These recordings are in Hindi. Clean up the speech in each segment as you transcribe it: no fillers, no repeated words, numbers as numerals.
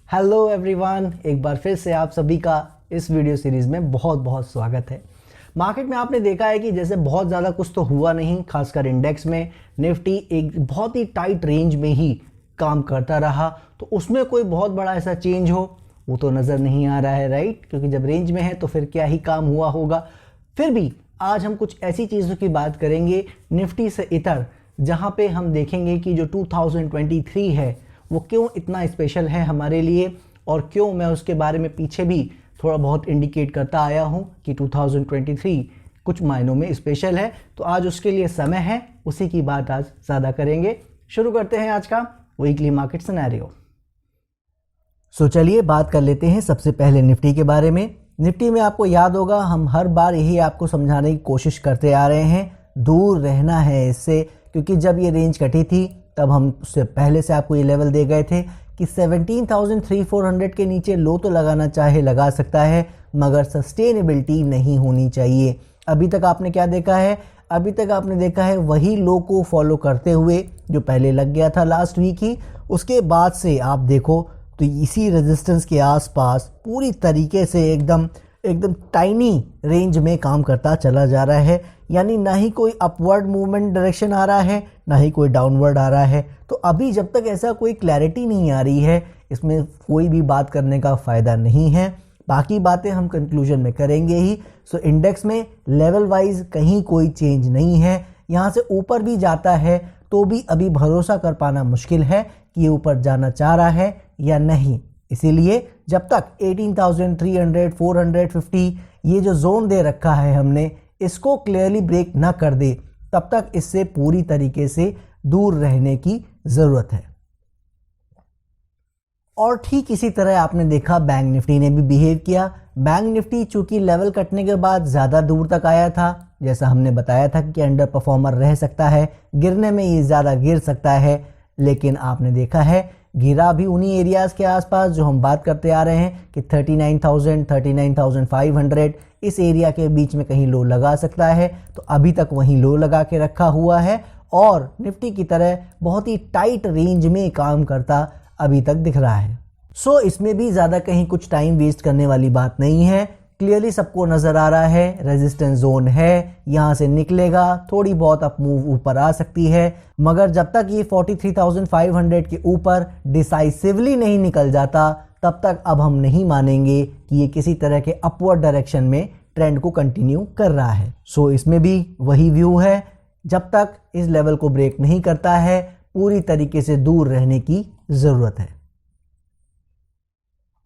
हेलो एवरीवन, एक बार फिर से आप सभी का इस वीडियो सीरीज़ में बहुत बहुत स्वागत है। मार्केट में आपने देखा है कि जैसे बहुत ज़्यादा कुछ तो हुआ नहीं, खासकर इंडेक्स में निफ्टी एक बहुत ही टाइट रेंज में ही काम करता रहा, तो उसमें कोई बहुत बड़ा ऐसा चेंज हो वो तो नज़र नहीं आ रहा है, राइट? क्योंकि जब रेंज में है तो फिर क्या ही काम हुआ होगा। फिर भी आज हम कुछ ऐसी चीज़ों की बात करेंगे निफ्टी से इतर, जहाँ पे हम देखेंगे कि जो 2023 है वो क्यों इतना स्पेशल है हमारे लिए, और क्यों मैं उसके बारे में पीछे भी थोड़ा बहुत इंडिकेट करता आया हूँ कि 2023 कुछ मायनों में स्पेशल है। तो आज उसके लिए समय है, उसी की बात आज ज़्यादा करेंगे। शुरू करते हैं आज का वीकली मार्केट सिनेरियो। सो चलिए बात कर लेते हैं सबसे पहले निफ्टी के बारे में। निफ्टी में आपको याद होगा हम हर बार यही आपको समझाने की कोशिश करते आ रहे हैं, दूर रहना है इससे, क्योंकि जब ये रेंज कटी थी तब हम उससे पहले से आपको ये लेवल दे गए थे कि 17,400 के नीचे लो तो लगाना चाहे लगा सकता है, मगर सस्टेनेबिलिटी नहीं होनी चाहिए। अभी तक आपने क्या देखा है? अभी तक आपने देखा है वही लो को फॉलो करते हुए जो पहले लग गया था लास्ट वीक ही, उसके बाद से आप देखो तो इसी रेजिस्टेंस के आसपास पूरी तरीके से एकदम टाइनी रेंज में काम करता चला जा रहा है। यानी ना ही कोई अपवर्ड मूवमेंट डायरेक्शन आ रहा है, ना ही कोई डाउनवर्ड आ रहा है। तो अभी जब तक ऐसा कोई क्लैरिटी नहीं आ रही है, इसमें कोई भी बात करने का फ़ायदा नहीं है। बाकी बातें हम कंक्लूजन में करेंगे ही। सो इंडेक्स में लेवल वाइज कहीं कोई चेंज नहीं है। यहाँ से ऊपर भी जाता है तो भी अभी भरोसा कर पाना मुश्किल है कि ये ऊपर जाना चाह रहा है या नहीं। इसीलिए जब तक 18,300, 450 ये जो जोन दे रखा है हमने, इसको क्लियरली ब्रेक ना कर दे, तब तक इससे पूरी तरीके से दूर रहने की ज़रूरत है। और ठीक इसी तरह आपने देखा बैंक निफ्टी ने भी बिहेव किया। बैंक निफ्टी चूंकि लेवल कटने के बाद ज़्यादा दूर तक आया था, जैसा हमने बताया था कि अंडर परफॉर्मर रह सकता है, गिरने में ये ज़्यादा गिर सकता है, लेकिन आपने देखा है गिरा भी उन्हीं एरियाज़ के आसपास जो हम बात करते आ रहे हैं कि 39,000, 39,500 इस एरिया के बीच में कहीं लो लगा सकता है। तो अभी तक वहीं लो लगा के रखा हुआ है और निफ्टी की तरह बहुत ही टाइट रेंज में काम करता अभी तक दिख रहा है। सो इसमें भी ज़्यादा कहीं कुछ टाइम वेस्ट करने वाली बात नहीं है। क्लियरली सबको नज़र आ रहा है रेजिस्टेंस जोन है, यहाँ से निकलेगा, थोड़ी बहुत अप मूव ऊपर आ सकती है, मगर जब तक ये 43,500 के ऊपर डिसाइसिवली नहीं निकल जाता, तब तक अब हम नहीं मानेंगे कि ये किसी तरह के अपवर्ड डायरेक्शन में ट्रेंड को कंटिन्यू कर रहा है। सो इसमें भी वही व्यू है, जब तक इस लेवल को ब्रेक नहीं करता है पूरी तरीके से दूर रहने की ज़रूरत है।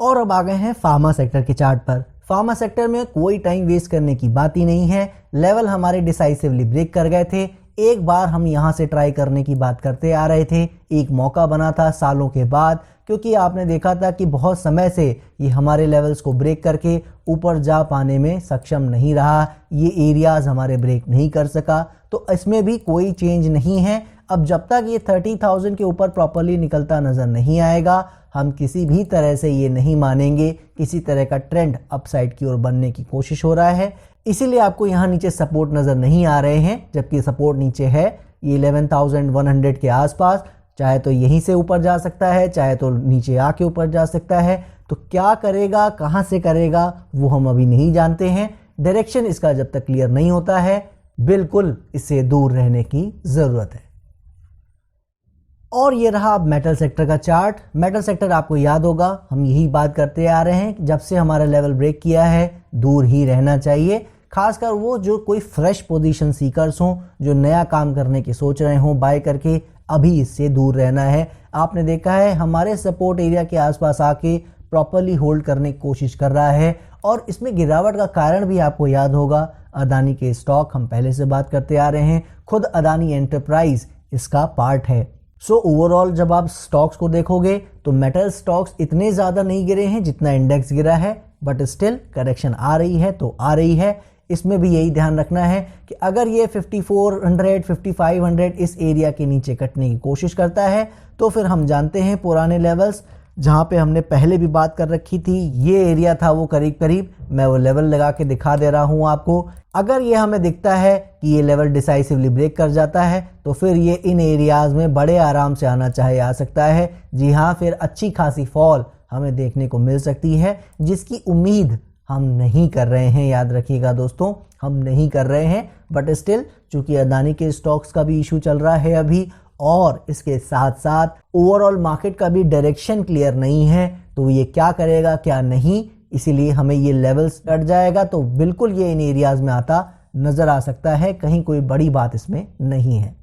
और अब आ गए हैं फार्मा सेक्टर के चार्ट पर। फार्मा सेक्टर में कोई टाइम वेस्ट करने की बात ही नहीं है। लेवल हमारे डिसाइसिवली ब्रेक कर गए थे। एक बार हम यहाँ से ट्राई करने की बात करते आ रहे थे, एक मौका बना था सालों के बाद, क्योंकि आपने देखा था कि बहुत समय से ये हमारे लेवल्स को ब्रेक करके ऊपर जा पाने में सक्षम नहीं रहा, ये एरियाज हमारे ब्रेक नहीं कर सका। तो इसमें भी कोई चेंज नहीं है। अब जब तक ये 30,000 के ऊपर प्रॉपरली निकलता नज़र नहीं आएगा, हम किसी भी तरह से ये नहीं मानेंगे किसी तरह का ट्रेंड अपसाइड की ओर बनने की कोशिश हो रहा है। इसीलिए आपको यहाँ नीचे सपोर्ट नज़र नहीं आ रहे हैं, जबकि सपोर्ट नीचे है ये 11,100 के आसपास। चाहे तो यहीं से ऊपर जा सकता है, चाहे तो नीचे आके ऊपर जा सकता है। तो क्या करेगा, कहाँ से करेगा, वो हम अभी नहीं जानते हैं। डायरेक्शन इसका जब तक क्लियर नहीं होता है, बिल्कुल इससे दूर रहने की ज़रूरत है। और ये रहा अब मेटल सेक्टर का चार्ट। मेटल सेक्टर आपको याद होगा हम यही बात करते आ रहे हैं, जब से हमारा लेवल ब्रेक किया है दूर ही रहना चाहिए। खासकर वो जो कोई फ्रेश पोजीशन सीकर्स हों, जो नया काम करने की सोच रहे हों बाय करके, अभी इससे दूर रहना है। आपने देखा है हमारे सपोर्ट एरिया के आसपास आके प्रॉपरली होल्ड करने की कोशिश कर रहा है। और इसमें गिरावट का कारण भी आपको याद होगा, अदानी के स्टॉक हम पहले से बात करते आ रहे हैं, खुद अदानी एंटरप्राइज इसका पार्ट है। सो ओवरऑल जब आप स्टॉक्स को देखोगे तो मेटल स्टॉक्स इतने ज़्यादा नहीं गिरे हैं जितना इंडेक्स गिरा है, बट स्टिल करेक्शन आ रही है तो आ रही है। इसमें भी यही ध्यान रखना है कि अगर ये 5400, 5500 इस एरिया के नीचे कटने की कोशिश करता है, तो फिर हम जानते हैं पुराने लेवल्स जहाँ पे हमने पहले भी बात कर रखी थी, ये एरिया था वो करीब करीब, मैं वो लेवल लगा के दिखा दे रहा हूँ आपको। अगर ये हमें दिखता है कि ये लेवल डिसाइसिवली ब्रेक कर जाता है, तो फिर ये इन एरियाज़ में बड़े आराम से आना चाहे आ सकता है। जी हाँ, फिर अच्छी खासी फॉल हमें देखने को मिल सकती है, जिसकी उम्मीद हम नहीं कर रहे हैं। याद रखिएगा दोस्तों, हम नहीं कर रहे हैं, बट स्टिल चूंकि अदानी के स्टॉक्स का भी इशू चल रहा है अभी, और इसके साथ साथ ओवरऑल मार्केट का भी डायरेक्शन क्लियर नहीं है, तो ये क्या करेगा क्या नहीं, इसीलिए हमें ये लेवल्स कट जाएगा तो बिल्कुल ये इन एरियाज में आता नजर आ सकता है। कहीं कोई बड़ी बात इसमें नहीं है।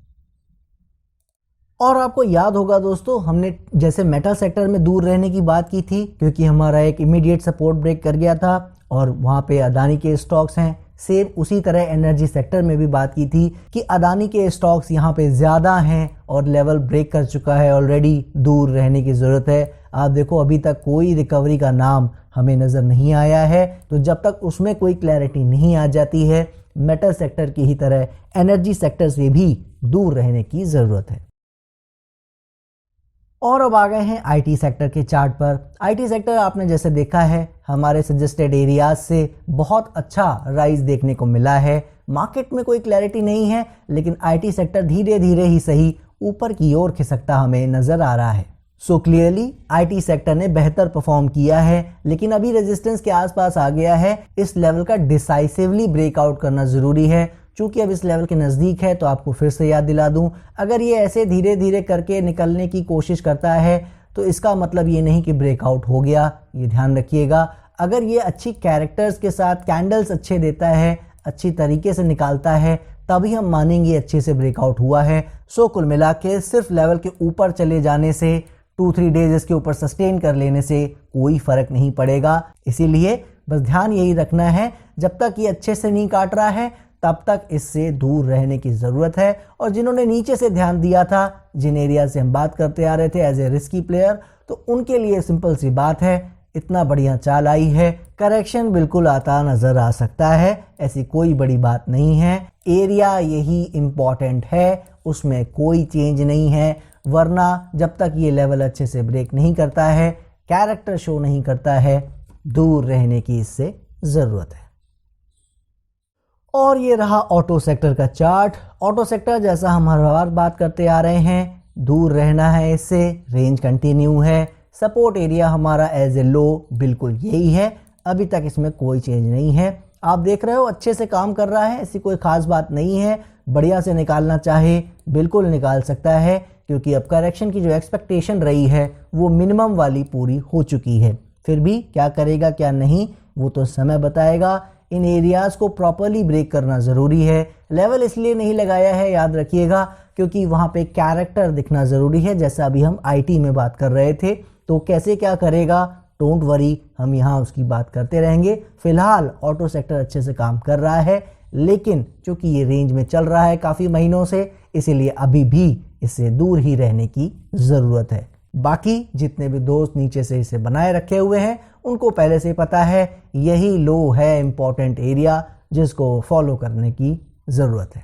और आपको याद होगा दोस्तों, हमने जैसे मेटल सेक्टर में दूर रहने की बात की थी, क्योंकि हमारा एक इमीडिएट सपोर्ट ब्रेक कर गया था और वहां पे अदानी के स्टॉक्स हैं। सेम उसी तरह एनर्जी सेक्टर में भी बात की थी कि अदानी के स्टॉक्स यहाँ पे ज़्यादा हैं और लेवल ब्रेक कर चुका है ऑलरेडी, दूर रहने की ज़रूरत है। आप देखो अभी तक कोई रिकवरी का नाम हमें नज़र नहीं आया है, तो जब तक उसमें कोई क्लैरिटी नहीं आ जाती है, मेटल सेक्टर की ही तरह एनर्जी सेक्टर से भी दूर रहने की ज़रूरत है। और अब आ गए हैं आईटी सेक्टर के चार्ट पर। आईटी सेक्टर आपने जैसे देखा है, हमारे सजेस्टेड एरियाज से बहुत अच्छा राइज देखने को मिला है। मार्केट में कोई क्लैरिटी नहीं है, लेकिन आईटी सेक्टर धीरे धीरे ही सही ऊपर की ओर खिसकता हमें नजर आ रहा है। सो क्लियरली आईटी सेक्टर ने बेहतर परफॉर्म किया है, लेकिन अभी रेजिस्टेंस के आसपास आ गया है। इस लेवल का डिसाइसिवली ब्रेकआउट करना जरूरी है। चूंकि अब इस लेवल के नज़दीक है, तो आपको फिर से याद दिला दूं, अगर ये ऐसे धीरे धीरे करके निकलने की कोशिश करता है तो इसका मतलब ये नहीं कि ब्रेकआउट हो गया, ये ध्यान रखिएगा। अगर ये अच्छी कैरेक्टर्स के साथ कैंडल्स अच्छे देता है, अच्छी तरीके से निकालता है, तभी हम मानेंगे अच्छे से ब्रेकआउट हुआ है। सो कुल मिला के सिर्फ लेवल के ऊपर चले जाने से, 2-3 डेज इसके ऊपर सस्टेन कर लेने से कोई फर्क नहीं पड़ेगा। इसीलिए बस ध्यान यही रखना है, जब तक ये अच्छे से नहीं काट रहा है तब तक इससे दूर रहने की ज़रूरत है। और जिन्होंने नीचे से ध्यान दिया था, जिन एरिया से हम बात करते आ रहे थे एज ए रिस्की प्लेयर, तो उनके लिए सिंपल सी बात है, इतना बढ़िया चाल आई है, करेक्शन बिल्कुल आता नज़र आ सकता है, ऐसी कोई बड़ी बात नहीं है। एरिया यही इम्पॉर्टेंट है, उसमें कोई चेंज नहीं है। वरना जब तक ये लेवल अच्छे से ब्रेक नहीं करता है, कैरेक्टर शो नहीं करता है, दूर रहने की इससे ज़रूरत है। और ये रहा ऑटो सेक्टर का चार्ट। ऑटो सेक्टर जैसा हम हर बार बात करते आ रहे हैं, दूर रहना है इससे, रेंज कंटिन्यू है। सपोर्ट एरिया हमारा एज ए लो बिल्कुल यही है, अभी तक इसमें कोई चेंज नहीं है। आप देख रहे हो अच्छे से काम कर रहा है, ऐसी कोई खास बात नहीं है। बढ़िया से निकालना चाहे बिल्कुल निकाल सकता है, क्योंकि अब करेक्शन की जो एक्सपेक्टेशन रही है वो मिनिमम वाली पूरी हो चुकी है। फिर भी क्या करेगा क्या नहीं, वो तो समय बताएगा। इन एरियाज को प्रॉपरली ब्रेक करना ज़रूरी है। लेवल इसलिए नहीं लगाया है, याद रखिएगा, क्योंकि वहाँ पे कैरेक्टर दिखना ज़रूरी है। जैसा अभी हम आईटी में बात कर रहे थे, तो कैसे क्या करेगा, डोंट वरी, हम यहाँ उसकी बात करते रहेंगे। फिलहाल ऑटो सेक्टर अच्छे से काम कर रहा है, लेकिन चूंकि ये रेंज में चल रहा है काफ़ी महीनों से, इसीलिए अभी भी इससे दूर ही रहने की ज़रूरत है। बाकी जितने भी दोस्त नीचे से इसे बनाए रखे हुए हैं, उनको पहले से पता है यही लो है इम्पॉर्टेंट एरिया, जिसको फॉलो करने की ज़रूरत है।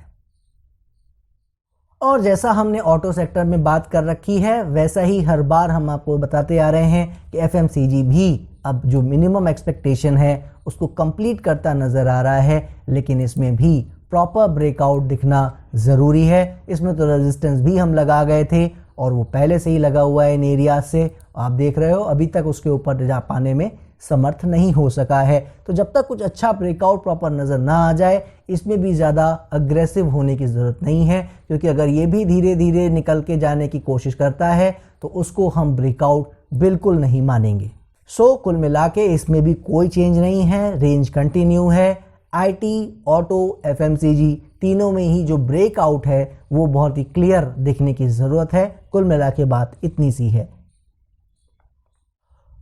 और जैसा हमने ऑटो सेक्टर में बात कर रखी है, वैसा ही हर बार हम आपको बताते आ रहे हैं कि एफएमसीजी भी अब जो मिनिमम एक्सपेक्टेशन है उसको कंप्लीट करता नज़र आ रहा है, लेकिन इसमें भी प्रॉपर ब्रेकआउट दिखना ज़रूरी है। इसमें तो रेजिस्टेंस भी हम लगा गए थे और वो पहले से ही लगा हुआ है इन एरिया से। आप देख रहे हो अभी तक उसके ऊपर जा पाने में समर्थ नहीं हो सका है। तो जब तक कुछ अच्छा ब्रेकआउट प्रॉपर नज़र ना आ जाए, इसमें भी ज़्यादा अग्रेसिव होने की ज़रूरत नहीं है, क्योंकि अगर ये भी धीरे धीरे निकल के जाने की कोशिश करता है तो उसको हम ब्रेकआउट बिल्कुल नहीं मानेंगे। सो कुल मिला के इसमें भी कोई चेंज नहीं है, रेंज कंटिन्यू है। आईटी, ऑटो, एफएमसीजी तीनों में ही जो ब्रेकआउट है वो बहुत ही क्लियर दिखने की ज़रूरत है। कुल मिला के बात इतनी सी है।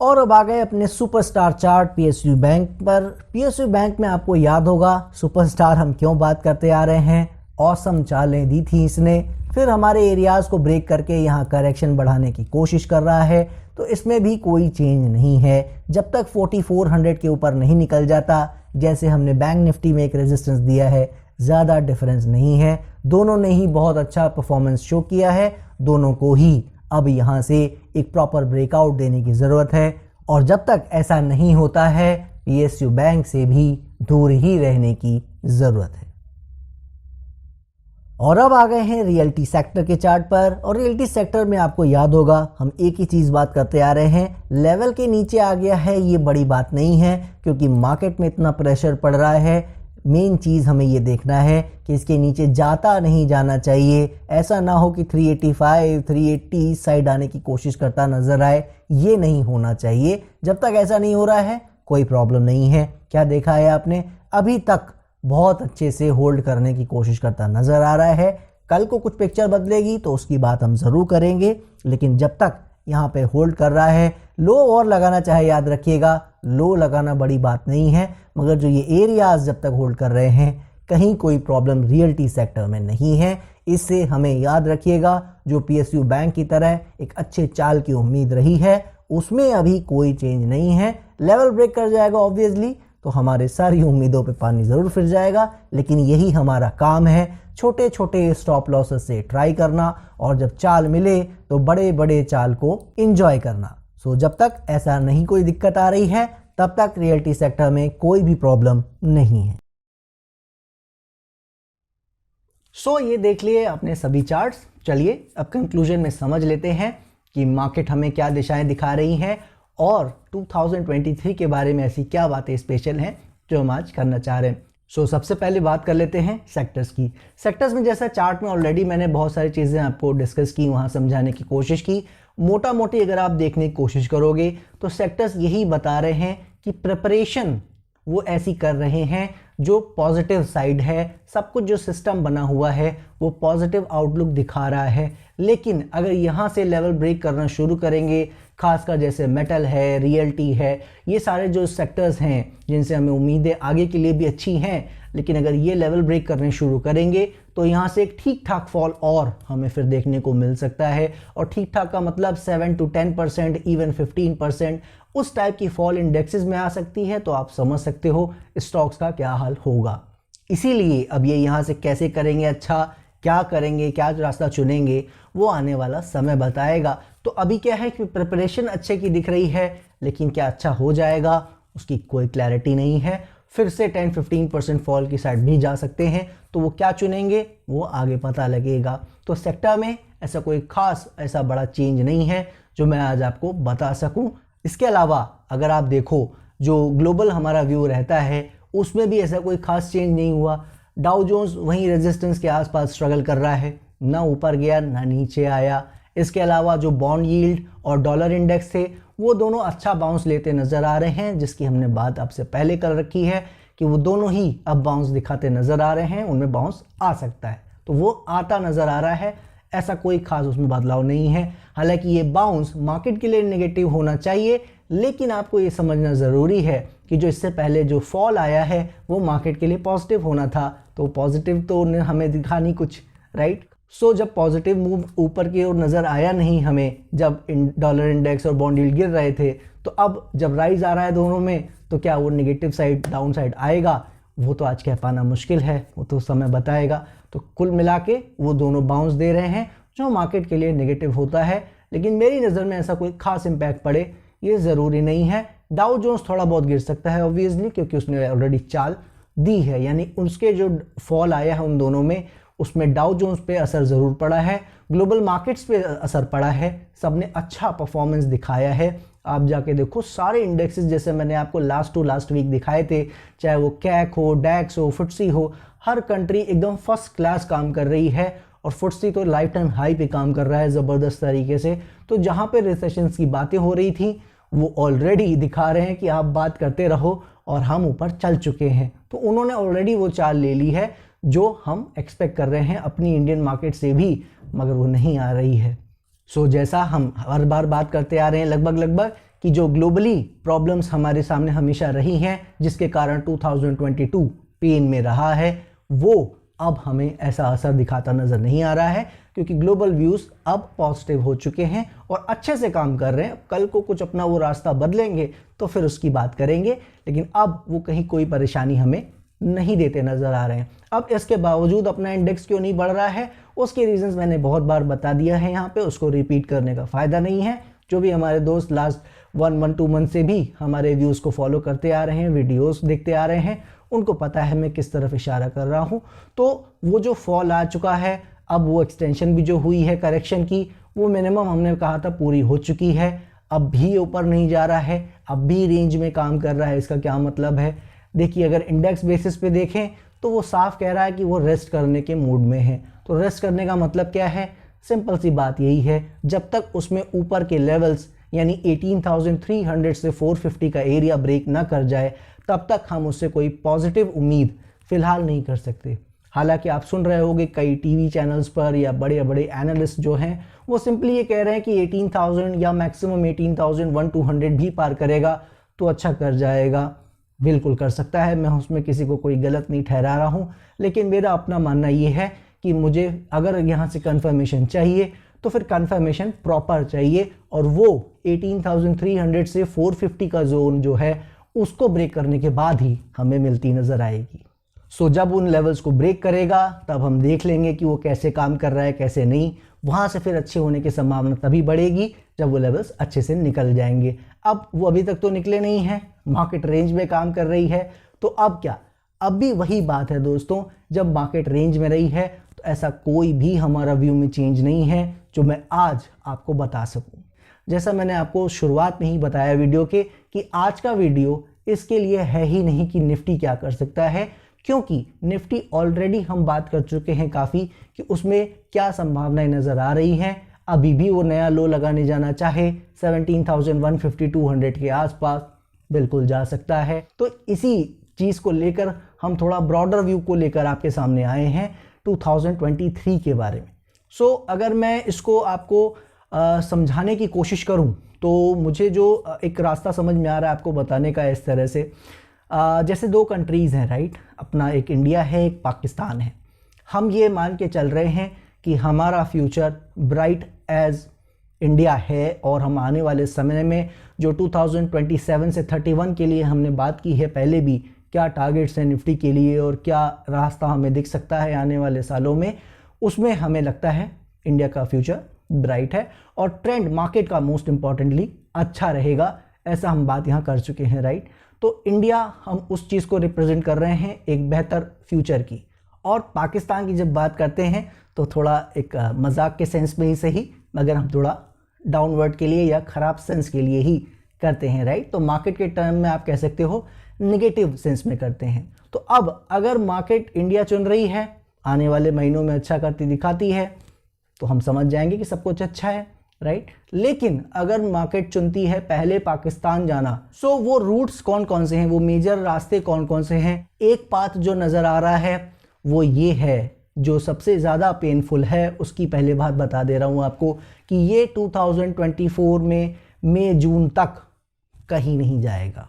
और अब आ गए अपने सुपरस्टार चार्ट पीएसयू बैंक पर। पीएसयू बैंक में आपको याद होगा सुपरस्टार हम क्यों बात करते आ रहे हैं, ऑसम चालें दी थी इसने, फिर हमारे एरियाज को ब्रेक करके यहाँ करेक्शन बढ़ाने की कोशिश कर रहा है। तो इसमें भी कोई चेंज नहीं है, जब तक 4400 के ऊपर नहीं निकल जाता, जैसे हमने बैंक निफ्टी में एक रेजिस्टेंस दिया है, ज़्यादा डिफरेंस नहीं है। दोनों ने ही बहुत अच्छा परफॉर्मेंस शो किया है, दोनों को ही अब यहाँ से एक प्रॉपर ब्रेकआउट देने की ज़रूरत है। और जब तक ऐसा नहीं होता है, पीएसयू बैंक से भी दूर ही रहने की ज़रूरत है। और अब आ गए हैं रियल्टी सेक्टर के चार्ट पर। और रियल्टी सेक्टर में आपको याद होगा हम एक ही चीज़ बात करते आ रहे हैं, लेवल के नीचे आ गया है ये बड़ी बात नहीं है, क्योंकि मार्केट में इतना प्रेशर पड़ रहा है। मेन चीज़ हमें ये देखना है कि इसके नीचे जाता नहीं जाना चाहिए। ऐसा ना हो कि 385 380 साइड आने की कोशिश करता नजर आए, ये नहीं होना चाहिए। जब तक ऐसा नहीं हो रहा है कोई प्रॉब्लम नहीं है। क्या देखा है आपने, अभी तक बहुत अच्छे से होल्ड करने की कोशिश करता नजर आ रहा है। कल को कुछ पिक्चर बदलेगी तो उसकी बात हम ज़रूर करेंगे, लेकिन जब तक यहाँ पे होल्ड कर रहा है, लो और लगाना चाहे याद रखिएगा, लो लगाना बड़ी बात नहीं है, मगर जो ये एरियाज जब तक होल्ड कर रहे हैं कहीं कोई प्रॉब्लम रियल्टी सेक्टर में नहीं है। इससे हमें याद रखिएगा जो PSU बैंक की तरह एक अच्छे चाल की उम्मीद रही है उसमें अभी कोई चेंज नहीं है। लेवल ब्रेक कर जाएगा ऑब्वियसली तो हमारे सारी उम्मीदों पे पानी ज़रूर फिर जाएगा, लेकिन यही हमारा काम है, छोटे छोटे स्टॉप लॉसेस से ट्राई करना और जब चाल मिले तो बड़े बड़े चाल को एंजॉय करना। सो जब तक ऐसा नहीं कोई दिक्कत आ रही है तब तक रियल्टी सेक्टर में कोई भी प्रॉब्लम नहीं है। सो ये देख लिए अपने सभी चार्ट्स। चलिए अब कंक्लूजन में समझ लेते हैं कि मार्केट हमें क्या दिशाएं दिखा रही हैं और 2023 के बारे में ऐसी क्या बातें स्पेशल हैं जो हम आज करना चाह रहे हैं। सो सबसे पहले बात कर लेते हैं सेक्टर्स की। सेक्टर्स में जैसा चार्ट में ऑलरेडी मैंने बहुत सारी चीज़ें आपको डिस्कस की, वहाँ समझाने की कोशिश की। मोटा मोटी अगर आप देखने की कोशिश करोगे तो सेक्टर्स यही बता रहे हैं कि प्रिपरेशन वो ऐसी कर रहे हैं जो पॉजिटिव साइड है, सब कुछ जो सिस्टम बना हुआ है वो पॉजिटिव आउटलुक दिखा रहा है। लेकिन अगर यहाँ से लेवल ब्रेक करना शुरू करेंगे, खासकर जैसे मेटल है, रियल्टी है, ये सारे जो सेक्टर्स हैं जिनसे हमें उम्मीदें आगे के लिए भी अच्छी हैं, लेकिन अगर ये लेवल ब्रेक करने शुरू करेंगे तो यहाँ से एक ठीक ठाक फॉल और हमें फिर देखने को मिल सकता है। और ठीक ठाक का मतलब 7 to 10%, इवन 15% उस टाइप की फॉल इंडेक्सेस में आ सकती है। तो आप समझ सकते हो स्टॉक्स का क्या हाल होगा। इसीलिए अब ये यहाँ से कैसे करेंगे, अच्छा क्या करेंगे, क्या रास्ता चुनेंगे, वो आने वाला समय बताएगा। तो अभी क्या है कि प्रिपरेशन अच्छे की दिख रही है, लेकिन क्या अच्छा हो जाएगा उसकी कोई क्लैरिटी नहीं है। फिर से 10-15% फॉल की साइड भी जा सकते हैं, तो वो क्या चुनेंगे वो आगे पता लगेगा। तो सेक्टर में ऐसा कोई खास ऐसा बड़ा चेंज नहीं है जो मैं आज आपको बता सकूं। इसके अलावा अगर आप देखो जो ग्लोबल हमारा व्यू रहता है उसमें भी ऐसा कोई खास चेंज नहीं हुआ। डाउ जोन्स वहीं रेजिस्टेंस के आसपास स्ट्रगल कर रहा है, ना ऊपर गया ना नीचे आया। इसके अलावा जो बॉन्ड यील्ड और डॉलर इंडेक्स थे वो दोनों अच्छा बाउंस लेते नज़र आ रहे हैं, जिसकी हमने बात आपसे पहले कर रखी है कि वो दोनों ही अब बाउंस दिखाते नज़र आ रहे हैं, उनमें बाउंस आ सकता है, तो वो आता नज़र आ रहा है। ऐसा कोई खास उसमें बदलाव नहीं है। हालांकि ये बाउंस मार्केट के लिए नेगेटिव होना चाहिए, लेकिन आपको ये समझना ज़रूरी है कि जो इससे पहले जो फॉल आया है वो मार्केट के लिए पॉजिटिव होना था, तो पॉजिटिव तो हमें दिखा नहीं कुछ, राइट। सो जब पॉजिटिव मूव ऊपर की ओर नज़र आया नहीं हमें, जब डॉलर इंडेक्स और बॉन्ड यील्ड गिर रहे थे, तो अब जब राइज आ रहा है दोनों में तो क्या वो नेगेटिव साइड डाउन साइड आएगा वो तो आज कह पाना मुश्किल है, वो तो समय बताएगा। तो कुल मिला के वो दोनों बाउंस दे रहे हैं जो मार्केट के लिए नेगेटिव होता है, लेकिन मेरी नज़र में ऐसा कोई खास इम्पैक्ट पड़े ये ज़रूरी नहीं है। डाउ जोन्स थोड़ा बहुत गिर सकता है ऑब्वियसली, क्योंकि उसने ऑलरेडी चाल दी है, यानी उसके जो फॉल आया है उन दोनों में उसमें डाउ जोन्स पे असर ज़रूर पड़ा है, ग्लोबल मार्केट्स पे असर पड़ा है, सबने अच्छा परफॉर्मेंस दिखाया है। आप जाके देखो सारे इंडेक्सेस जैसे मैंने आपको लास्ट वीक दिखाए थे, चाहे वो कैक हो, डैक्स हो, फुट्सी हो, हर कंट्री एकदम फर्स्ट क्लास काम कर रही है और फुट्सी तो लाइफ टाइम हाई पे काम कर रहा है ज़बरदस्त तरीके से। तो जहाँ पे रिसेशंस की बातें हो रही थी वो ऑलरेडी दिखा रहे हैं कि आप बात करते रहो और हम ऊपर चल चुके हैं। तो उन्होंने ऑलरेडी वो चाल ले ली है जो हम एक्सपेक्ट कर रहे हैं अपनी इंडियन मार्केट से भी, मगर वो नहीं आ रही है। सो जैसा हम हर बार बात करते आ रहे हैं लगभग कि जो ग्लोबली प्रॉब्लम्स हमारे सामने हमेशा रही हैं जिसके कारण 2022 पेन में रहा है, वो अब हमें ऐसा असर दिखाता नज़र नहीं आ रहा है, क्योंकि ग्लोबल व्यूज़ अब पॉजिटिव हो चुके हैं और अच्छे से काम कर रहे हैं। कल को कुछ अपना वो रास्ता बदलेंगे तो फिर उसकी बात करेंगे, लेकिन अब वो कहीं कोई परेशानी हमें नहीं देते नज़र आ रहे हैं। अब इसके बावजूद अपना इंडेक्स क्यों नहीं बढ़ रहा है उसके रीजंस मैंने बहुत बार बता दिया है यहाँ पे, उसको रिपीट करने का फ़ायदा नहीं है। जो भी हमारे दोस्त लास्ट 1-2 मंथ से भी हमारे व्यूज़ को फॉलो करते आ रहे हैं, वीडियोस देखते आ रहे हैं, उनको पता है मैं किस तरफ इशारा कर रहा हूँ। तो वो जो फॉल आ चुका है, अब वो एक्सटेंशन भी जो हुई है करेक्शन की, वो मिनिमम हमने कहा था पूरी हो चुकी है। अब भी ऊपर नहीं जा रहा है, अब भी रेंज में काम कर रहा है। इसका क्या मतलब है? देखिए, अगर इंडेक्स बेसिस पे देखें तो वो साफ कह रहा है कि वो रेस्ट करने के मूड में है। तो रेस्ट करने का मतलब क्या है? सिंपल सी बात यही है, जब तक उसमें ऊपर के लेवल्स यानी 18,300 से 450 का एरिया ब्रेक ना कर जाए, तब तक हम उससे कोई पॉजिटिव उम्मीद फ़िलहाल नहीं कर सकते। हालांकि आप सुन रहे होंगे कई टीवी चैनल्स पर या बड़े बड़े एनालिस्ट जो हैं वो सिंपली ये कह रहे हैं कि 18,000 या मैक्सिमम 18,100 भी पार करेगा तो अच्छा कर जाएगा। बिल्कुल कर सकता है, मैं उसमें किसी को कोई गलत नहीं ठहरा रहा हूँ, लेकिन मेरा अपना मानना ये है कि मुझे अगर यहाँ से कंफर्मेशन चाहिए तो फिर कंफर्मेशन प्रॉपर चाहिए, और वो 18,300 से 450 का जोन जो है उसको ब्रेक करने के बाद ही हमें मिलती नज़र आएगी। सो जब उन लेवल्स को ब्रेक करेगा तब हम देख लेंगे कि वो कैसे काम कर रहा है कैसे नहीं। वहाँ से फिर अच्छे होने की संभावना तभी बढ़ेगी जब वो लेवल्स अच्छे से निकल जाएंगे। अब वो अभी तक तो निकले नहीं हैं, मार्केट रेंज में काम कर रही है, तो अब क्या? अब भी वही बात है दोस्तों, जब मार्केट रेंज में रही है तो ऐसा कोई भी हमारा व्यू में चेंज नहीं है जो मैं आज आपको बता सकूं। जैसा मैंने आपको शुरुआत में ही बताया वीडियो के कि आज का वीडियो इसके लिए है ही नहीं कि निफ्टी क्या कर सकता है, क्योंकि निफ्टी ऑलरेडी हम बात कर चुके हैं काफ़ी कि उसमें क्या संभावनाएं नज़र आ रही हैं। अभी भी वो नया लो लगाने जाना चाहे 17,150-200 के आसपास बिल्कुल जा सकता है। तो इसी चीज़ को लेकर हम थोड़ा ब्रॉडर व्यू को लेकर आपके सामने आए हैं 2023 के बारे में। सो अगर मैं इसको आपको समझाने की कोशिश करूं तो मुझे जो एक रास्ता समझ में आ रहा है आपको बताने का इस तरह से, जैसे दो कंट्रीज़ हैं राइट, अपना एक इंडिया है एक पाकिस्तान है। हम ये मान के चल रहे हैं कि हमारा फ्यूचर ब्राइट एज इंडिया है, और हम आने वाले समय में जो 2027 से 31 के लिए हमने बात की है पहले भी, क्या टारगेट्स हैं निफ्टी के लिए और क्या रास्ता हमें दिख सकता है आने वाले सालों में, उसमें हमें लगता है इंडिया का फ्यूचर ब्राइट है और ट्रेंड मार्केट का मोस्ट इंपॉर्टेंटली अच्छा रहेगा। ऐसा हम बात यहाँ कर चुके हैं राइट। तो इंडिया हम उस चीज़ को रिप्रेजेंट कर रहे हैं एक बेहतर फ्यूचर की, और पाकिस्तान की जब बात करते हैं तो थोड़ा एक मजाक के सेंस में ही सही, मगर हम थोड़ा डाउनवर्ड के लिए या ख़राब सेंस के लिए ही करते हैं राइट। तो मार्केट के टर्म में आप कह सकते हो नेगेटिव सेंस में करते हैं। तो अब अगर मार्केट इंडिया चुन रही है, आने वाले महीनों में अच्छा करती दिखाती है, तो हम समझ जाएंगे कि सब कुछ अच्छा है राइट। लेकिन अगर मार्केट चुनती है पहले पाकिस्तान जाना, सो वो रूट्स कौन कौन से हैं, वो मेजर रास्ते कौन कौन से हैं? एक पाथ जो नज़र आ रहा है वो ये है, जो सबसे ज़्यादा पेनफुल है, उसकी पहले बात बता दे रहा हूँ आपको कि ये 2024 में मई जून तक कहीं नहीं जाएगा।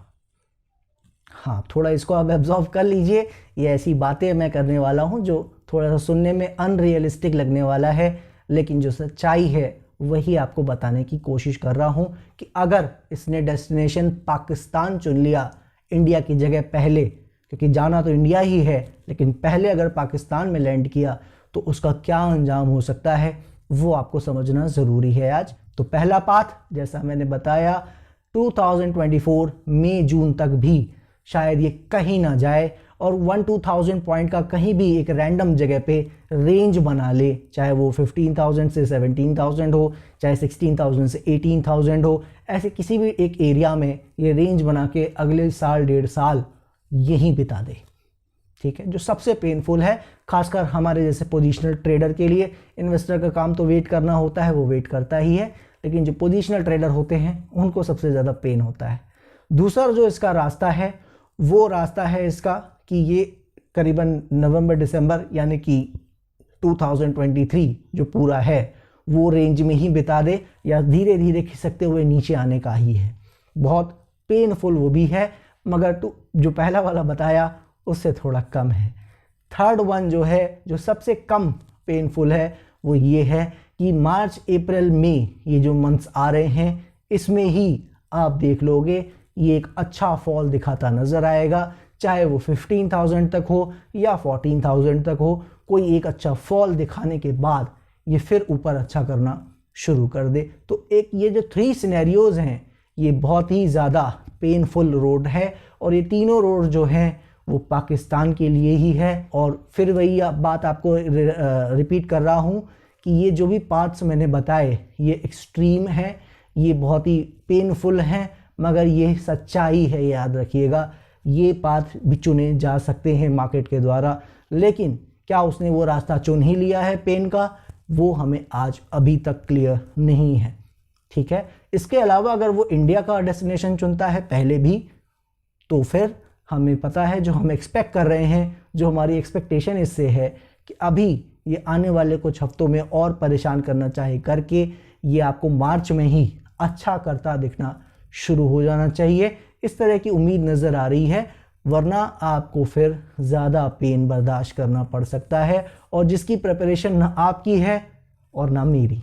हाँ, थोड़ा इसको आप एब्जॉर्व कर लीजिए। ये ऐसी बातें मैं करने वाला हूँ जो थोड़ा सा सुनने में अनरियलिस्टिक लगने वाला है, लेकिन जो सच्चाई है वही आपको बताने की कोशिश कर रहा हूँ कि अगर इसने डेस्टिनेशन पाकिस्तान चुन लिया इंडिया की जगह पहले, क्योंकि जाना तो इंडिया ही है, लेकिन पहले अगर पाकिस्तान में लैंड किया तो उसका क्या अंजाम हो सकता है वो आपको समझना ज़रूरी है आज। तो पहला पाथ जैसा मैंने बताया 2024 मई जून तक भी शायद ये कहीं ना जाए और 1-2,000 पॉइंट का कहीं भी एक रैंडम जगह पे रेंज बना ले, चाहे वो 15,000 से 17,000 हो, चाहे 16,000 से 18,000 हो, ऐसे किसी भी एक एरिया में ये रेंज बना के अगले साल 1.5 साल यहीं बिता दे। ठीक है, जो सबसे पेनफुल है खासकर हमारे जैसे पोजिशनल ट्रेडर के लिए। इन्वेस्टर का काम तो वेट करना होता है, वो वेट करता ही है, लेकिन जो पोजिशनल ट्रेडर होते हैं उनको सबसे ज़्यादा पेन होता है। दूसरा जो इसका रास्ता है वो रास्ता है इसका कि ये करीबन नवंबर दिसंबर यानी कि 2023 जो पूरा है वो रेंज में ही बिता दे या धीरे धीरे खिसकते हुए नीचे आने का ही है। बहुत पेनफुल वो भी है, मगर जो पहला वाला बताया उससे थोड़ा कम है। थर्ड वन जो है, जो सबसे कम पेनफुल है, वो ये है कि मार्च अप्रैल मई ये जो मंथ्स आ रहे हैं इसमें ही आप देख लोगे ये एक अच्छा फॉल दिखाता नज़र आएगा, चाहे वो 15,000 तक हो या 14,000 तक हो। कोई एक अच्छा फॉल दिखाने के बाद ये फिर ऊपर अच्छा करना शुरू कर दे। तो एक ये जो 3 सिनेरियोज़ हैं ये बहुत ही ज़्यादा पेनफुल रोड है, और ये तीनों रोड जो हैं वो पाकिस्तान के लिए ही है। और फिर वही बात आपको रिपीट कर रहा हूँ कि ये जो भी पाथ्स मैंने बताए ये एक्सट्रीम है, ये बहुत ही पेनफुल हैं, मगर ये सच्चाई है, याद रखिएगा। ये पाथ भी चुने जा सकते हैं मार्केट के द्वारा, लेकिन क्या उसने वो रास्ता चुन ही लिया है पेन का, वो हमें आज अभी तक क्लियर नहीं है। ठीक है, इसके अलावा अगर वो इंडिया का डेस्टिनेशन चुनता है पहले भी, तो फिर हमें पता है जो हम एक्सपेक्ट कर रहे हैं, जो हमारी एक्सपेक्टेशन इससे है कि अभी ये आने वाले कुछ हफ्तों में और परेशान करना चाहे करके ये आपको मार्च में ही अच्छा करता दिखना शुरू हो जाना चाहिए। इस तरह की उम्मीद नज़र आ रही है, वरना आपको फिर ज़्यादा पेन बर्दाश्त करना पड़ सकता है, और जिसकी प्रिपरेशन ना आपकी है और ना मेरी।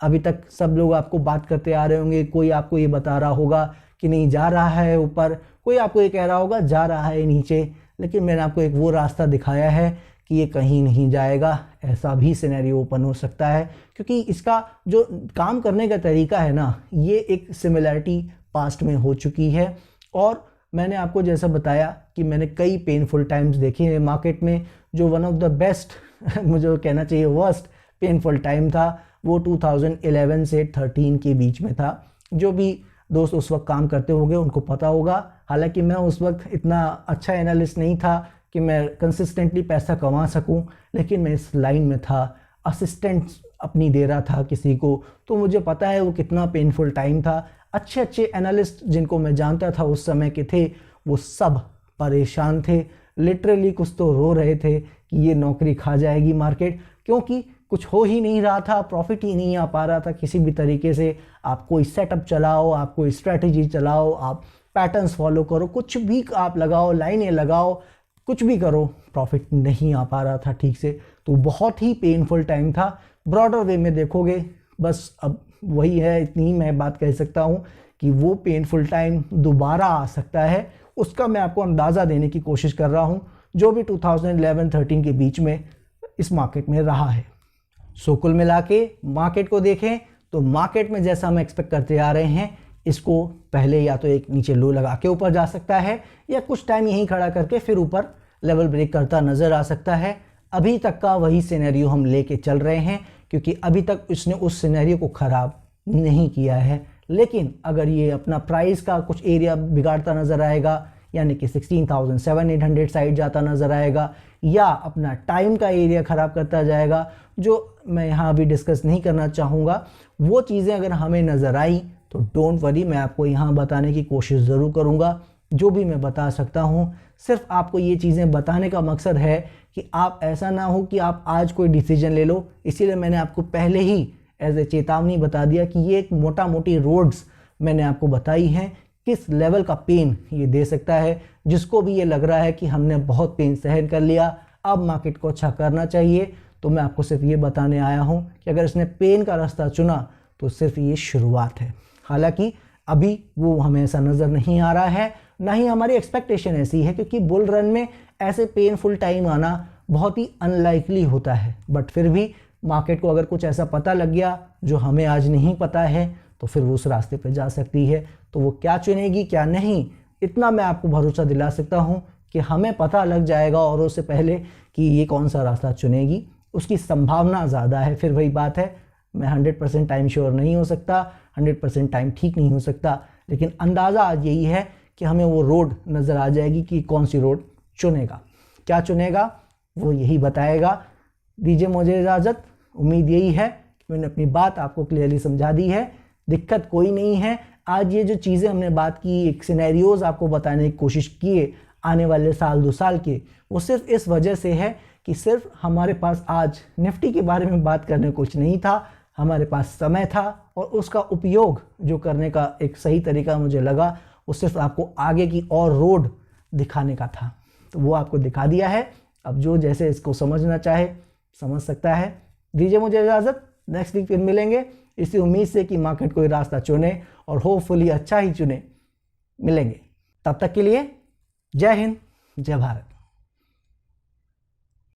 अभी तक सब लोग आपको बात करते आ रहे होंगे, कोई आपको ये बता रहा होगा कि नहीं जा रहा है ऊपर, कोई आपको ये कह रहा होगा जा रहा है नीचे, लेकिन मैंने आपको एक वो रास्ता दिखाया है कि ये कहीं नहीं जाएगा। ऐसा भी सिनेरियो ओपन हो सकता है, क्योंकि इसका जो काम करने का तरीका है ना, ये एक सिमिलैरिटी पास्ट में हो चुकी है। और मैंने आपको जैसा बताया कि मैंने कई पेनफुल टाइम्स देखे हैं मार्केट में, जो वन ऑफ द बेस्ट मुझे कहना चाहिए वर्स्ट पेनफुल टाइम था वो 2011 से 13 के बीच में था। जो भी दोस्त उस वक्त काम करते होंगे उनको पता होगा। हालांकि मैं उस वक्त इतना अच्छा एनालिस्ट नहीं था कि मैं कंसिस्टेंटली पैसा कमा सकूं, लेकिन मैं इस लाइन में था, असिस्टेंट अपनी दे रहा था किसी को, तो मुझे पता है वो कितना पेनफुल टाइम था। अच्छे अच्छे एनालिस्ट जिनको मैं जानता था उस समय के थे, वो सब परेशान थे, लिटरली कुछ तो रो रहे थे कि ये नौकरी खा जाएगी मार्केट, क्योंकि कुछ हो ही नहीं रहा था, प्रॉफिट ही नहीं आ पा रहा था किसी भी तरीके से। आप कोई सेटअप चलाओ, आप कोई स्ट्रेटजी चलाओ, आप पैटर्न्स फॉलो करो, कुछ भी आप लगाओ, लाइनें लगाओ, कुछ भी करो, प्रॉफिट नहीं आ पा रहा था ठीक से। तो बहुत ही पेनफुल टाइम था। ब्रॉडर वे में देखोगे, बस अब वही है, इतनी ही मैं बात कह सकता हूँ कि वो पेनफुल टाइम दोबारा आ सकता है। उसका मैं आपको अंदाज़ा देने की कोशिश कर रहा हूँ, जो भी 2011-13 के बीच में इस मार्केट में रहा है। सो कुल मिला के मार्केट को देखें तो मार्केट में जैसा हम एक्सपेक्ट करते आ रहे हैं, इसको पहले या तो एक नीचे लो लगा के ऊपर जा सकता है, या कुछ टाइम यहीं खड़ा करके फिर ऊपर लेवल ब्रेक करता नज़र आ सकता है। अभी तक का वही सिनेरियो हम लेके चल रहे हैं, क्योंकि अभी तक उसने उस सिनेरियो को ख़राब नहीं किया है। लेकिन अगर ये अपना प्राइस का कुछ एरिया बिगाड़ता नज़र आएगा, यानी कि 16,700-800 साइड जाता नज़र आएगा, या अपना टाइम का एरिया ख़राब करता जाएगा, जो मैं यहाँ अभी डिस्कस नहीं करना चाहूँगा, वो चीज़ें अगर हमें नज़र आई तो डोंट वरी, मैं आपको यहाँ बताने की कोशिश ज़रूर करूँगा। जो भी मैं बता सकता हूँ, सिर्फ आपको ये चीज़ें बताने का मकसद है कि आप ऐसा ना हो कि आप आज कोई डिसीजन ले लो। इसीलिए मैंने आपको पहले ही एज ए चेतावनी बता दिया कि ये एक मोटा मोटी रोड्स मैंने आपको बताई हैं, किस लेवल का पेन ये दे सकता है। जिसको भी ये लग रहा है कि हमने बहुत पेन सहन कर लिया, अब मार्केट को अच्छा करना चाहिए, तो मैं आपको सिर्फ ये बताने आया हूँ कि अगर इसने पेन का रास्ता चुना तो सिर्फ ये शुरुआत है। हालांकि अभी वो हमें ऐसा नज़र नहीं आ रहा है, ना ही हमारी एक्सपेक्टेशन ऐसी है, क्योंकि बुल रन में ऐसे पेनफुल टाइम आना बहुत ही अनलाइकली होता है। बट फिर भी मार्केट को अगर कुछ ऐसा पता लग गया जो हमें आज नहीं पता है, तो फिर वो उस रास्ते पे जा सकती है। तो वो क्या चुनेगी क्या नहीं, इतना मैं आपको भरोसा दिला सकता हूँ कि हमें पता लग जाएगा और उससे पहले कि ये कौन सा रास्ता चुनेगी, उसकी संभावना ज़्यादा है। फिर वही बात है, मैं 100% टाइम श्योर नहीं हो सकता, 100% टाइम ठीक नहीं हो सकता, लेकिन अंदाज़ा आज यही है कि हमें वो रोड नज़र आ जाएगी कि कौन सी रोड चुनेगा। क्या चुनेगा वो यही बताएगा। दीजिए मुझे इजाज़त। उम्मीद यही है कि मैंने अपनी बात आपको क्लियरली समझा दी है। दिक्कत कोई नहीं है। आज ये जो चीज़ें हमने बात की, एक सिनेरियोज़ आपको बताने की कोशिश किए आने वाले साल 2 साल के, वो सिर्फ इस वजह से है कि सिर्फ हमारे पास आज निफ्टी के बारे में बात करने कुछ नहीं था, हमारे पास समय था, और उसका उपयोग जो करने का एक सही तरीका मुझे लगा, वो सिर्फ आपको आगे की और रोड दिखाने का था। तो वो आपको दिखा दिया है। अब जो जैसे इसको समझना चाहे समझ सकता है। दीजिए मुझे इजाज़त। नेक्स्ट वीक फिर मिलेंगे, इसी उम्मीद से कि मार्केट कोई रास्ता चुने और होपफुली अच्छा ही चुने। मिलेंगे, तब तक के लिए जय हिंद, जय भारत।